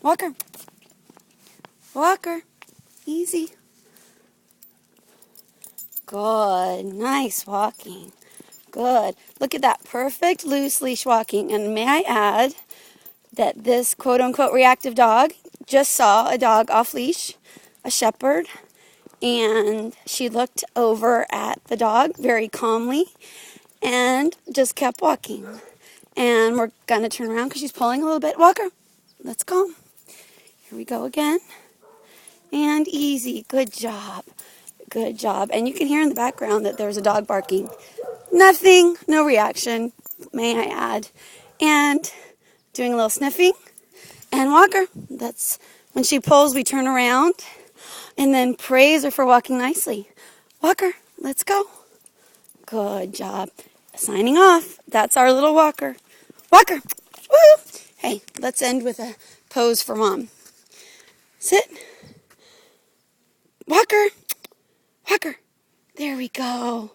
Walker. Walker. Easy. Good. Nice walking. Good. Look at that. Perfect loose leash walking. And may I add that this quote-unquote reactive dog just saw a dog off leash, a shepherd, and she looked over at the dog very calmly and just kept walking. And we're going to turn around because she's pulling a little bit. Walker, let's go. Here we go again. And easy. Good job. Good job. And you can hear in the background that there's a dog barking. Nothing, no reaction, may I add. And doing a little sniffing. And Walker, that's when she pulls, we turn around and then praise her for walking nicely. Walker, let's go. Good job. Signing off. That's our little Walker. Walker. Woo! Hey, let's end with a pose for Mom. Sit. Walker. Walker. There we go.